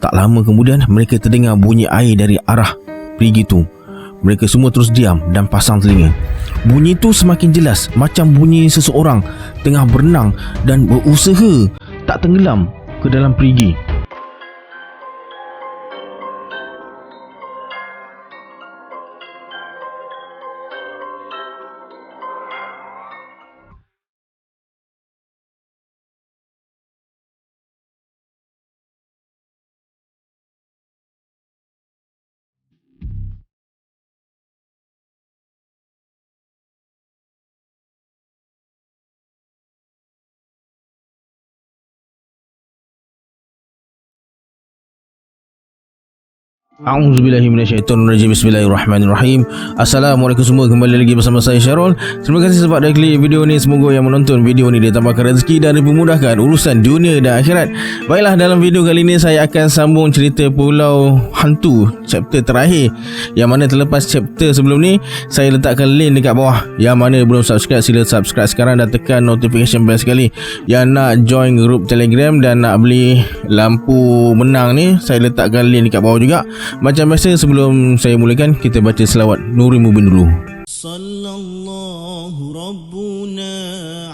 Tak lama kemudian mereka terdengar bunyi air dari arah perigi tu. Mereka semua terus diam dan pasang telinga. Bunyi tu semakin jelas, macam bunyi seseorang tengah berenang dan berusaha tak tenggelam ke dalam perigi. A'udzubillahi minasyaitonirrajim. Bismillahirrahmanirrahim. Assalamualaikum semua, kembali lagi bersama saya Syarul. Terima kasih sebab dah klik video ni. Semoga yang menonton video ni dia tambahkan rezeki dan dipermudahkan urusan dunia dan akhirat. Baiklah, dalam video kali ni saya akan sambung cerita Pulau Hantu chapter terakhir, yang mana terlepas chapter sebelum ni saya letakkan link dekat bawah. Yang mana belum subscribe, sila subscribe sekarang dan tekan notification bell sekali. Yang nak join grup Telegram dan nak beli lampu menang ni, saya letakkan link dekat bawah juga. Macam biasa, sebelum saya mulakan, kita baca selawat Nuri Mubin dulu. Sallallahu Rabbuna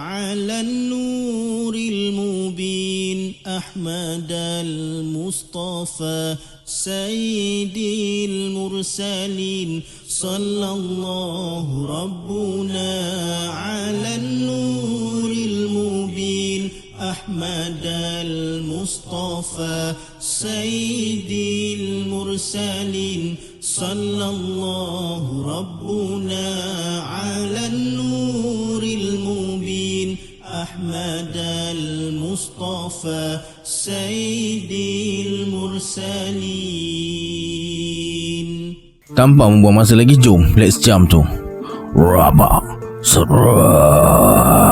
ala nuril mubin Ahmad al-Mustafa Sayyidil Mursalin. Sallallahu Rabbuna ala nuril mubin Ahmad al-Mustafa Sayyidil Mursalin. Sallallahu Rabbuna ala nuril mubin Ahmad al-Mustafa Sayyidil Mursalin. Tanpa membuang masa lagi, jom let's jump tu. Rabak Seram.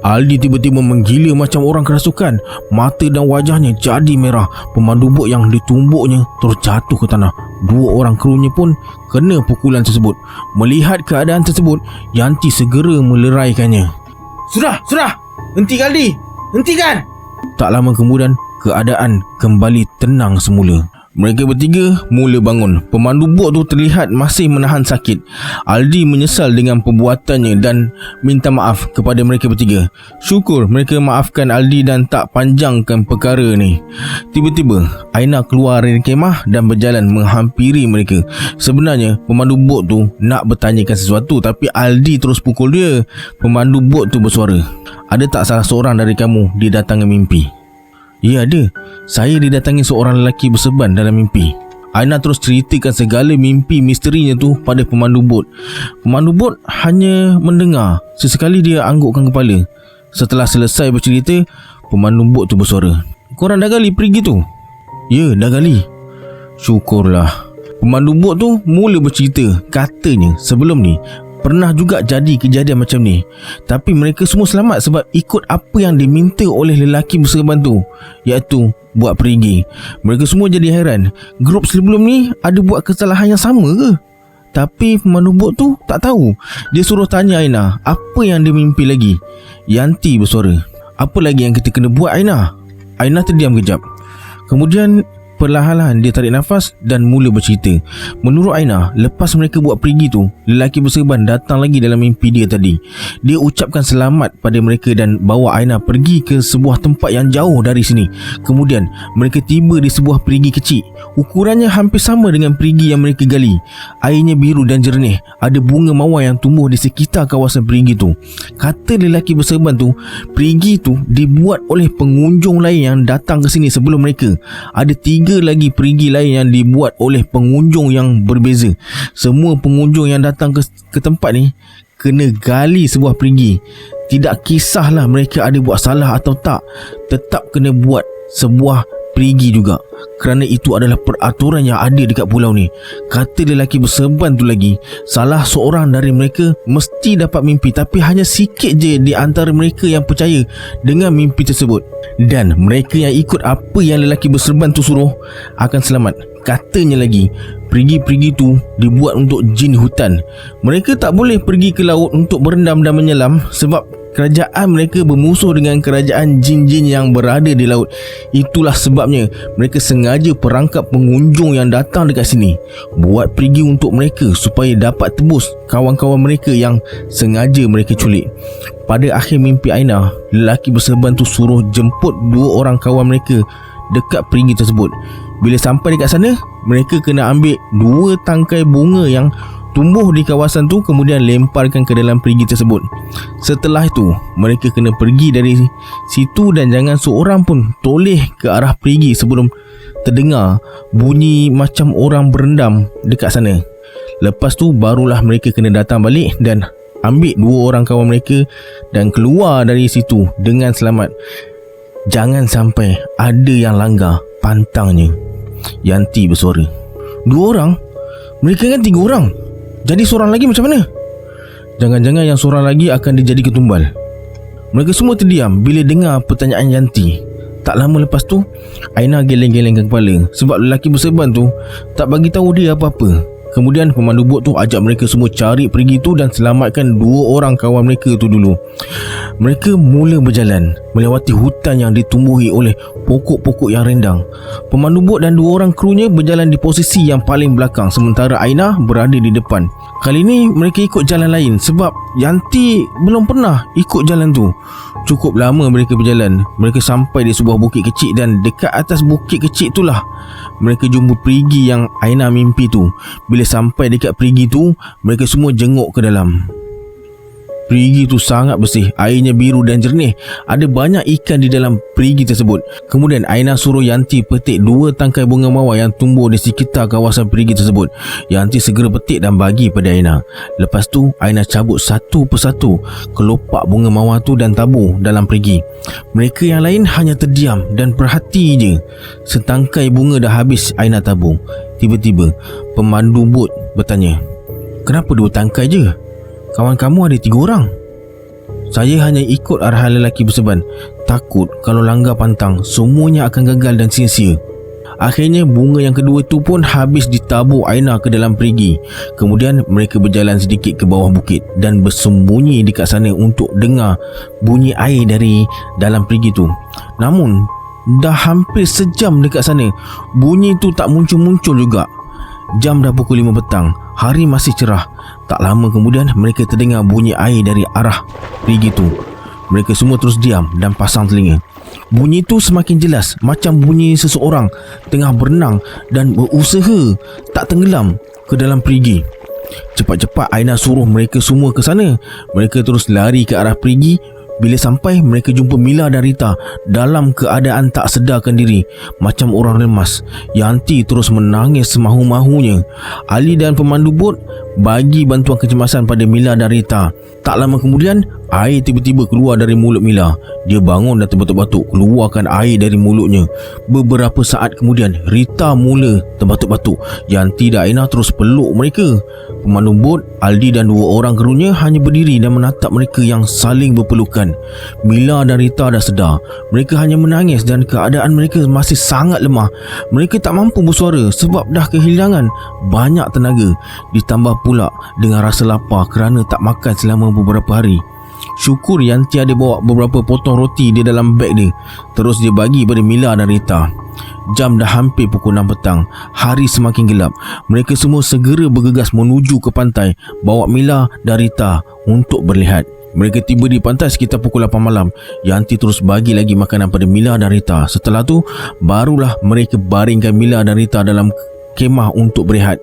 Aldi tiba-tiba menggila macam orang kerasukan. Mata dan wajahnya jadi merah. Pemandu bot yang ditumbuknya terjatuh ke tanah. Dua orang krunya pun kena pukulan tersebut. Melihat keadaan tersebut, Yanti segera meleraikannya. Sudah! Hentikan Aldi! Hentikan! Tak lama kemudian, keadaan kembali tenang semula. Mereka bertiga mula bangun. Pemandu bot tu terlihat masih menahan sakit. Aldi menyesal dengan perbuatannya dan minta maaf kepada mereka bertiga. Syukur mereka maafkan Aldi dan tak panjangkan perkara ni. Tiba-tiba Aina keluar dari kemah dan berjalan menghampiri mereka. Sebenarnya pemandu bot tu nak bertanyakan sesuatu, tapi Aldi terus pukul dia. Pemandu bot tu bersuara, "Ada tak salah seorang dari kamu didatangi mimpi?" "Ya, ada. Saya didatangi seorang lelaki berserban dalam mimpi." Aina terus ceritakan segala mimpi misterinya tu pada pemandu bot. Pemandu bot hanya mendengar. Sesekali dia anggukkan kepala. Setelah selesai bercerita, pemandu bot tu bersuara, "Korang dah gali perigi tu?" "Ya, dah gali." "Syukurlah." Pemandu bot tu mula bercerita. Katanya sebelum ni pernah juga jadi kejadian macam ni, tapi mereka semua selamat sebab ikut apa yang diminta oleh lelaki berserban tu, iaitu buat perigi. Mereka semua jadi hairan. Grup sebelum ni ada buat kesalahan yang sama ke? Tapi pemandu bot tu tak tahu. Dia suruh tanya Aina apa yang dia mimpi lagi. Yanti bersuara, "Apa lagi yang kita kena buat, Aina?" Aina terdiam kejap. Kemudian perlahan-lahan dia tarik nafas dan mula bercerita. Menurut Aina, lepas mereka buat perigi tu, lelaki berserban datang lagi dalam mimpi dia tadi. Dia ucapkan selamat pada mereka dan bawa Aina pergi ke sebuah tempat yang jauh dari sini. Kemudian mereka tiba di sebuah perigi kecil. Ukurannya hampir sama dengan perigi yang mereka gali. Airnya biru dan jernih. Ada bunga mawar yang tumbuh di sekitar kawasan perigi tu. Kata lelaki berserban tu, perigi tu dibuat oleh pengunjung lain yang datang ke sini sebelum mereka. Ada 3 lagi perigi lain yang dibuat oleh pengunjung yang berbeza. Semua pengunjung yang datang ke tempat ni kena gali sebuah perigi. Tidak kisahlah mereka ada buat salah atau tak, tetap kena buat sebuah perigi juga, kerana itu adalah peraturan yang ada dekat pulau ni. Kata lelaki berserban tu lagi, salah seorang dari mereka mesti dapat mimpi, tapi hanya sikit je di antara mereka yang percaya dengan mimpi tersebut. Dan mereka yang ikut apa yang lelaki berserban tu suruh akan selamat. Katanya lagi, Perigi-perigi tu dibuat untuk jin hutan. Mereka tak boleh pergi ke laut untuk berendam dan menyelam sebab kerajaan mereka bermusuh dengan kerajaan jin-jin yang berada di laut. Itulah sebabnya mereka sengaja perangkap pengunjung yang datang dekat sini, buat perigi untuk mereka supaya dapat tebus kawan-kawan mereka yang sengaja mereka culik. Pada akhir mimpi Aina, lelaki berserban tu suruh jemput 2 orang kawan mereka dekat perigi tersebut. Bila sampai dekat sana, mereka kena ambil 2 tangkai bunga yang tumbuh di kawasan tu, kemudian lemparkan ke dalam perigi tersebut. Setelah itu, mereka kena pergi dari situ dan jangan seorang pun toleh ke arah perigi sebelum terdengar bunyi macam orang berendam dekat sana. Lepas tu barulah mereka kena datang balik dan ambil 2 orang kawan mereka dan keluar dari situ dengan selamat. Jangan sampai ada yang langgar pantangnya. Yanti bersuara. 2 orang? Mereka kan 3 orang. Jadi seorang lagi macam mana? Jangan-jangan yang seorang lagi akan dijadi ketumbal. Mereka semua terdiam bila dengar pertanyaan Yanti. Tak lama lepas tu, Aina geleng-gelengkan kepala sebab lelaki berserban tu tak bagi tahu dia apa-apa. Kemudian pemandu bot tu ajak mereka semua cari perigi tu dan selamatkan 2 orang kawan mereka tu dulu. Mereka mula berjalan melewati hutan yang ditumbuhi oleh pokok-pokok yang rindang. Pemandu bot dan 2 orang krunya berjalan di posisi yang paling belakang sementara Aina berada di depan. Kali ni mereka ikut jalan lain sebab Yanti belum pernah ikut jalan tu. Cukup lama mereka berjalan. Mereka sampai di sebuah bukit kecil dan dekat atas bukit kecil itulah mereka jumpa perigi yang Aina mimpi tu. Bila sampai dekat perigi tu, mereka semua jenguk ke dalam. Perigi tu sangat bersih, airnya biru dan jernih. Ada banyak ikan di dalam perigi tersebut. Kemudian Aina suruh Yanti petik 2 tangkai bunga mawar yang tumbuh di sekitar kawasan perigi tersebut. Yanti segera petik dan bagi pada Aina. Lepas tu Aina cabut satu persatu kelopak bunga mawar tu dan tabur dalam perigi. Mereka yang lain hanya terdiam dan perhati je. Setangkai bunga dah habis Aina tabur. Tiba-tiba pemandu bot bertanya, "Kenapa 2 tangkai je? Kawan kamu ada 3 orang." "Saya hanya ikut arahan lelaki berserban. Takut kalau langgar pantang, semuanya akan gagal dan sia-sia." Akhirnya bunga yang kedua tu pun habis ditabur Aina ke dalam perigi. Kemudian mereka berjalan sedikit ke bawah bukit dan bersembunyi dekat sana untuk dengar bunyi air dari dalam perigi tu. Namun dah hampir sejam dekat sana, bunyi tu tak muncul-muncul juga. Jam dah pukul 5 petang. Hari masih cerah. Tak lama kemudian mereka terdengar bunyi air dari arah perigi tu. Mereka semua terus diam dan pasang telinga. Bunyi tu semakin jelas, macam bunyi seseorang tengah berenang dan berusaha tak tenggelam ke dalam perigi. Cepat-cepat Aina suruh mereka semua ke sana. Mereka terus lari ke arah perigi. Bila sampai, mereka jumpa Mila dan Rita dalam keadaan tak sedarkan diri, macam orang lemas. Yanti terus menangis semahu-mahunya. Ali dan pemandu bot bagi bantuan kecemasan pada Mila dan Rita. Tak lama kemudian, air tiba-tiba keluar dari mulut Mila. Dia bangun dan terbatuk-batuk keluarkan air dari mulutnya. Beberapa saat kemudian, Rita mula terbatuk-batuk. Yanti dan Aina terus peluk mereka. Pemandu bot, Aldi dan 2 orang krunya hanya berdiri dan menatap mereka yang saling berpelukan. Mila dan Rita dah sedar. Mereka hanya menangis dan keadaan mereka masih sangat lemah. Mereka tak mampu bersuara sebab dah kehilangan banyak tenaga, ditambah pula dengan rasa lapar kerana tak makan selama beberapa hari. Syukur Yanti ada bawa beberapa potong roti di dalam beg dia. Terus dia bagi pada Mila dan Rita. Jam dah hampir pukul 6 petang. Hari semakin gelap. Mereka semua segera bergegas menuju ke pantai, bawa Mila dan Rita untuk berlihat. Mereka tiba di pantai sekitar pukul 8 malam. Yanti terus bagi lagi makanan pada Mila dan Rita. Setelah tu, barulah mereka baringkan Mila dan Rita dalam kemah untuk berehat.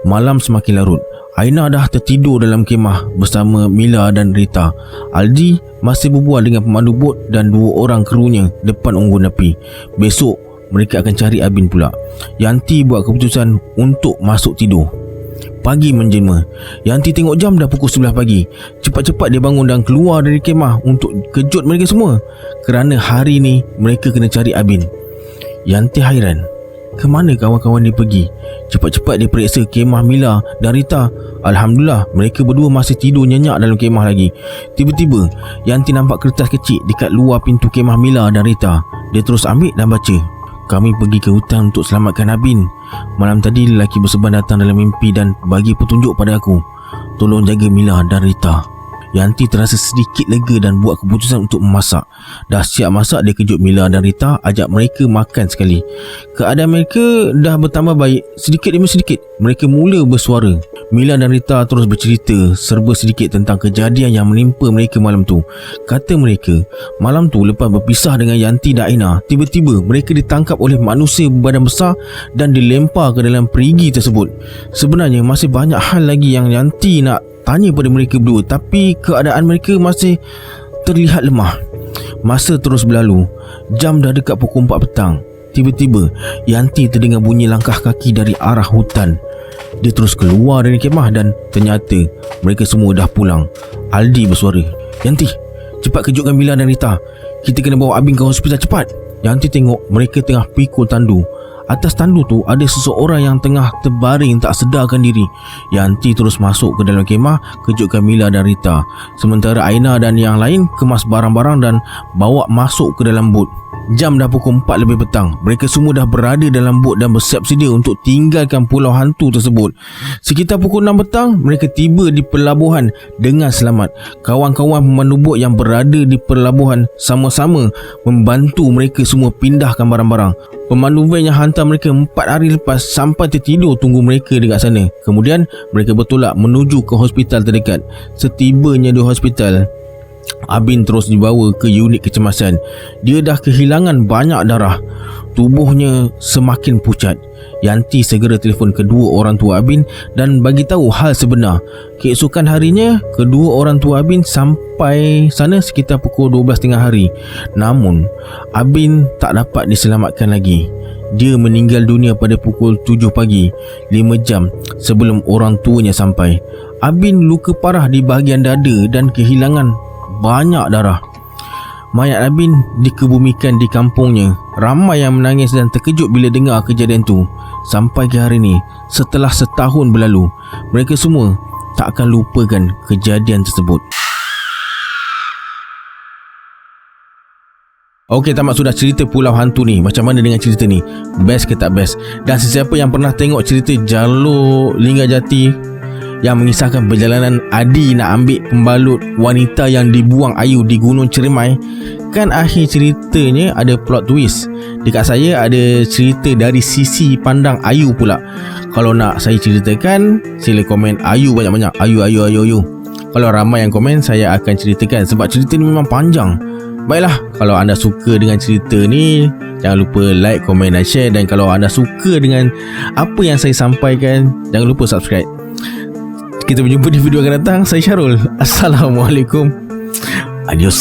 Malam semakin larut. Aina dah tertidur dalam kemah bersama Mila dan Rita. Aldi masih berbual dengan pemandu bot dan 2 orang krunya depan unggun api. Besok mereka akan cari Abin pula. Yanti buat keputusan untuk masuk tidur. Pagi menjelma. Yanti tengok jam dah pukul 11 pagi. Cepat-cepat dia bangun dan keluar dari kemah untuk kejut mereka semua. Kerana hari ni mereka kena cari Abin. Yanti hairan. Ke mana kawan-kawan dia pergi? Cepat-cepat dia periksa kemah Mila dan Rita. Alhamdulillah, mereka berdua masih tidur nyenyak dalam kemah lagi. Tiba-tiba, Yanti nampak kertas kecil dekat luar pintu kemah Mila dan Rita. Dia terus ambil dan baca. kami pergi ke hutan untuk selamatkan Abin. Malam tadi lelaki berseban datang dalam mimpi dan bagi petunjuk pada aku. Tolong jaga Mila dan Rita. Yanti terasa sedikit lega dan buat keputusan untuk memasak. Dah siap masak, dia kejut Mila dan Rita, ajak mereka makan sekali. Keadaan mereka dah bertambah baik. Sedikit demi sedikit mereka mula bersuara. Mila dan Rita terus bercerita serba sedikit tentang kejadian yang menimpa mereka malam tu. Kata mereka, malam tu lepas berpisah dengan Yanti dan Aina, tiba-tiba mereka ditangkap oleh manusia berbadan besar dan dilempar ke dalam perigi tersebut. Sebenarnya masih banyak hal lagi yang Yanti nak tanya pada mereka berdua, tapi keadaan mereka masih terlihat lemah. Masa terus berlalu. Jam dah dekat pukul 4 petang. Tiba-tiba Yanti terdengar bunyi langkah kaki dari arah hutan. Dia terus keluar dari kemah dan ternyata mereka semua dah pulang. Aldi bersuara, "Yanti, cepat kejutkan Mila dan Rita. Kita kena bawa Abin ke hospital cepat." Yanti tengok mereka tengah pikul tandu. Atas tandu tu ada seseorang yang tengah terbaring tak sedarkan diri. Yanti terus masuk ke dalam kemah, kejutkan Mila dan Rita. Sementara Aina dan yang lain kemas barang-barang dan bawa masuk ke dalam bot. Jam dah pukul 4 lebih petang. Mereka semua dah berada dalam bot dan bersiap sedia untuk tinggalkan pulau hantu tersebut. Sekitar pukul 6 petang, mereka tiba di pelabuhan dengan selamat. Kawan-kawan pemandu bot yang berada di pelabuhan sama-sama membantu mereka semua pindahkan barang-barang. Pemandu van yang hantar mereka 4 hari lepas sampai tertidur tunggu mereka dekat sana. Kemudian mereka bertolak menuju ke hospital terdekat. Setibanya di hospital, Abin terus dibawa ke unit kecemasan. Dia dah kehilangan banyak darah. Tubuhnya semakin pucat. Yanti segera telefon kedua orang tua Abin dan bagi tahu hal sebenar. Keesokan harinya, kedua orang tua Abin sampai sana sekitar pukul 12 tengah hari. Namun, Abin tak dapat diselamatkan lagi. Dia meninggal dunia pada pukul 7 pagi, 5 jam sebelum orang tuanya sampai. Abin luka parah di bahagian dada dan kehilangan banyak darah. Mayat Abin dikebumikan di kampungnya. Ramai yang menangis dan terkejut bila dengar kejadian tu. Sampai ke hari ni, setelah setahun berlalu, mereka semua tak akan lupakan kejadian tersebut. Okey, tamat sudah cerita Pulau Hantu ni. Macam mana dengan cerita ni? Best ke tak best? Dan sesiapa yang pernah tengok cerita Jalur Linggarjati yang mengisahkan perjalanan Adi nak ambil pembalut wanita yang dibuang Ayu di Gunung Ceremai, kan akhir ceritanya ada plot twist. Dekat saya ada cerita dari sisi pandang Ayu pula. Kalau nak saya ceritakan, sila komen Ayu banyak-banyak. Ayu. Kalau ramai yang komen, saya akan ceritakan sebab cerita ni memang panjang. Baiklah, kalau anda suka dengan cerita ni, jangan lupa like, komen dan share. Dan kalau anda suka dengan apa yang saya sampaikan, jangan lupa subscribe. Kita berjumpa di video akan datang. Saya Syarul. Assalamualaikum. Adios.